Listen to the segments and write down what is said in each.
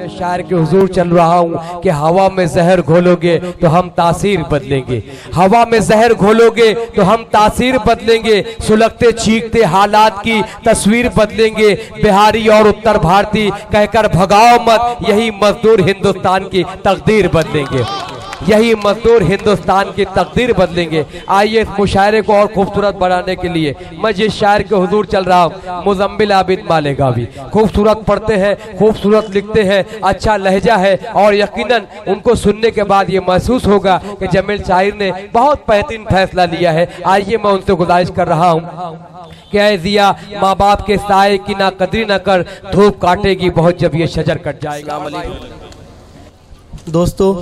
अपने शायर के हुजूर चल रहा हूँ कि हवा में जहर घोलोगे तो हम तासीर बदलेंगे, हवा में जहर घोलोगे तो हम तासीर बदलेंगे, सुलगते चीखते हालात की तस्वीर बदलेंगे, बिहारी और उत्तर भारतीय कहकर भगाओ मत, यही मजदूर हिंदुस्तान की तकदीर बदलेंगे, यही मजदूर हिंदुस्तान की तकदीर बदलेंगे। आइए इस मुशायरे को और खूबसूरत बनाने के लिए मैं जिस शायर के हुजूर चल रहा हूँ, मुजम्मिल आबिद मालेगावी, खूबसूरत पढ़ते हैं, खूबसूरत लिखते हैं, अच्छा लहजा है और यकीनन उनको सुनने के बाद ये महसूस होगा कि जमील शाहिर ने बहुत बेहतरीन फैसला लिया है। आइए मैं उनसे गुजारिश कर रहा हूँ कि ऐ जिया माँ बाप के साए की ना कदरी न कर, धूप काटेगी बहुत जब ये शजर कट जाएगा। दोस्तों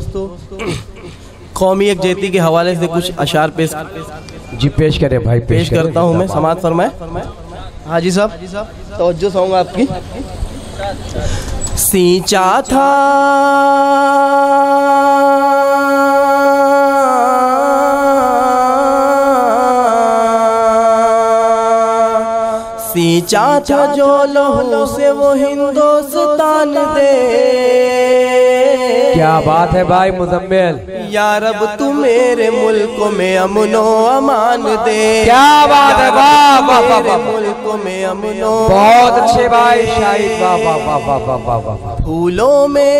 कौमी यकजहती के हवाले से कुछ अशार पेश जी पेश करें भाई, पेश करता हूँ मैं, समाअत फरमाए। हाजी साहब तवज्जो चाहूँगा आपकी। सींचा था सींचा था जो लहू से वो हिंदुस्तान दे। क्या बात है भाई मुजम्मिल, या रब तू मेरे मुल्क में अमनो अमान दे। क्या बात है, वाह वाह वाह वाह, मुल्क में अमनो, बहुत अच्छे भाई शाहिद, वाह वाह वाह वाह वाह वाह वाह वाह। फूलों में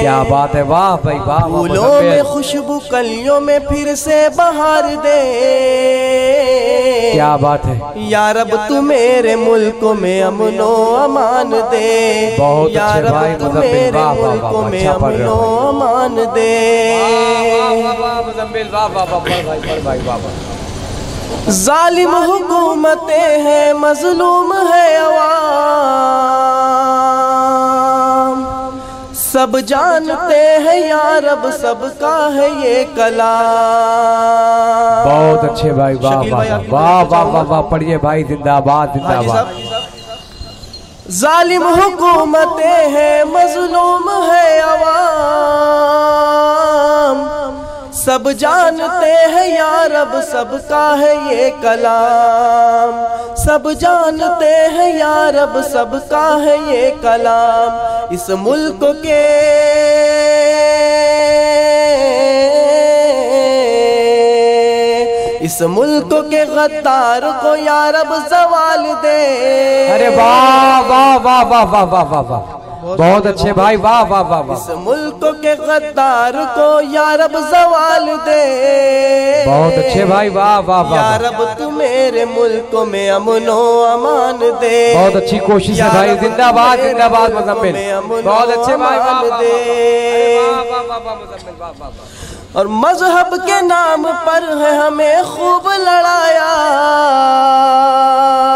क्या बात है, वाह भाई वाह। फूलों में खुशबू कलियों में फिर से बहार दे। क्या बात है, या रब तू मेरे मुल्क में अमनो अमान दे। बहुत अच्छे भाई मुजम्मिल, वाह वाह वाह, अच्छा पढ़ रहे हो अमान दे। मुजम्मिल वाह वाह वाह भाई वाह वाह। जालिम हुकूमतें हैं, मजलूम है अवाम, सब जानते हैं या रब सबका है ये कलाम। बहुत अच्छे भाई, वाह वाह वाह वाह वाह वाह, पढ़िए भाई, जिंदाबाद जिंदाबाद। जालिम हुकूमतें हैं, मजलूम है अवाम, सब जानते हैं या रब सबका है ये कलाम, सब जानते हैं या रब सबका है ये कलाम। इस मुल्क के इस मुल्क के गद्दार को या रब ज़वाल दे। अरे वाह वाह वाह वाह वाह वाह वाह वाह, बहुत अच्छे भाई, वाह वाह वाह वाह। इस मुल्क के गद्दार को या रब ज़वाल दे। बहुत अच्छे भाई, वाह वाह वाह। या रब तू मेरे मुल्क में अमनो अमान दे। बहुत अच्छी कोशिश है भाई, जिंदाबाद जिंदाबाद मुजम्मिल, बहुत अच्छे भाई, वाह वाह वाह मुजम्मिल, वाह वाह वाह। और मजहब के नाम पर है हमें खूब लड़ाया।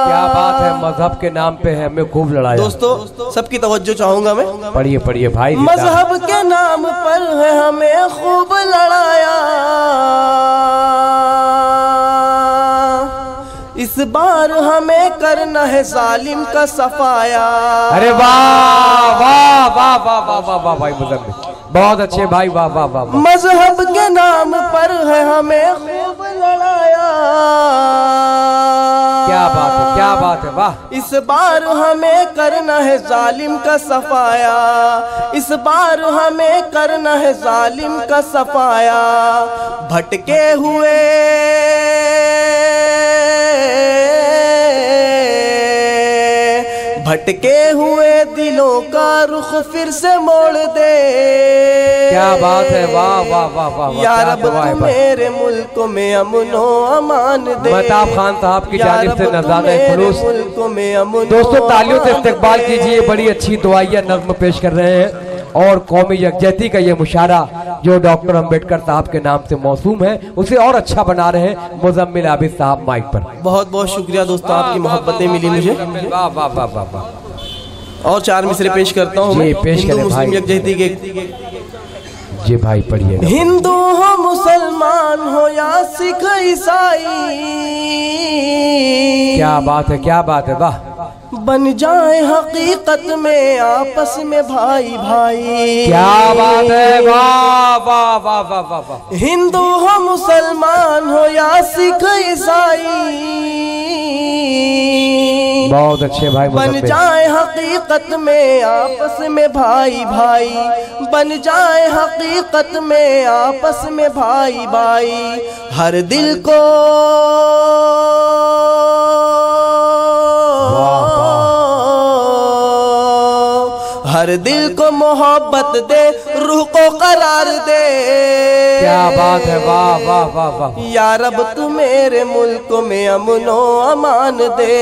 क्या बात है, मजहब के नाम पे है हमें खूब लड़ाया। दोस्तों सबकी तवज्जो चाहूंगा मैं, पढ़िए पढ़िए भाई। मजहब के नाम पर है हमें खूब लड़ाया, इस बार हमें करना है जालिम का सफाया। अरे वाह वाह वाह वाह वाह वाह वाह भाई मुजम्मिल, बहुत अच्छे भाई, वाह वाह वाह। मजहब के नाम पर है हमें खूब लड़ाया। क्या बात है, क्या बात है, वाह। इस बार हमें करना है जालिम का सफाया, इस बार हमें करना है जालिम का सफाया। भटके हुए भटके हुए दिलों का रुख फिर से मोड़ दे। क्या बात है, वाह वाह वाह वाह। या रब तू मेरे मुल्क में अमनो अमान दे। महताब खान साहब की जानिब से नज़ारे खुलूस मुल्क में अमन। दोस्तों तालियों से इस्तकबाल कीजिए, बड़ी अच्छी दुआइया नज़्म पेश कर रहे हैं और कौमी यकजहती का ये मुशारा जो डॉक्टर अंबेडकर साहब के नाम से मौसूम है उसे और अच्छा बना रहे हैं मुजम्मिल आबिद साहब माइक पर। बहुत बहुत शुक्रिया दोस्तों, आपकी मोहब्बतें मिली मुझे। वाह वाह वाह वाह वाह। और चार मिसरे पेश करता हूँ मैं, पेश करें भाई। यकजहती के जी भाई पढ़िए। हिंदू हो मुसलमान हो या सिख ईसाई, क्या बात है, क्या बात है, वाह। बन जाए हकीकत में आपस में भाई भाई। क्या बात है, वाह वाह वाह वाह वाह वाह। हिंदू हो मुसलमान हो या सिख ईसाई, बहुत अच्छे भाई बन जाए हकीकत में आपस में भाई भाई, बन जाए हकीकत में आपस में भाई भाई। हर दिल को हर दिल को मोहब्बत दे, रूह को करार दे। क्या बात है, वाह वाह वाह वाह। या रब तू मेरे मुल्क में अमनो अमान दे,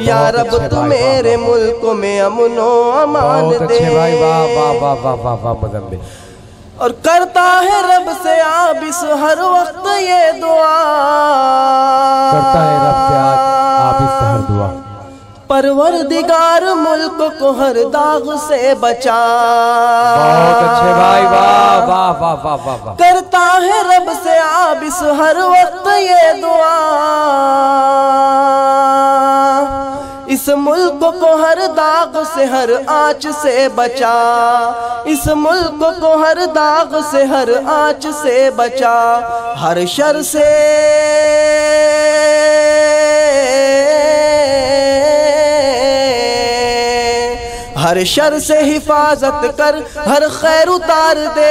या रब तू मेरे मुल्क में अमनो अमान दे। बहुत अच्छे भाई, वाह वाह वाह वाह वाह वाह मुज़म्मिल। और करता है रब से आबिस हर वक्त ये दुआ, करता है रब से आबिस हर दुआ। परवरदिगार मुल्क को हर दाग से बचा। बहुत अच्छे भाई, वाह वाह वाह वाह वाह वाह। करता है रब से आबिस हर वक्त ये दुआ, इस मुल्क को हर दाग से हर आँच से बचा, इस मुल्क को हर दाग से हर आँच से बचा। हर शर से हर शर से हिफाजत कर, हर खैर उतार दे।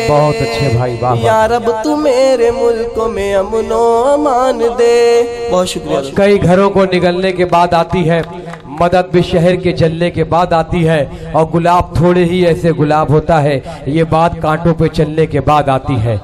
बहुत अच्छे भाई, वाह। या रब तू मेरे मुल्क में अमनो अमान दे। बहुत शुक्रिया। कई घरों को निगलने के बाद आती है मदद, भी शहर के जलने के बाद आती है। और गुलाब थोड़े ही ऐसे गुलाब होता है, ये बात कांटों पे चलने के बाद आती है।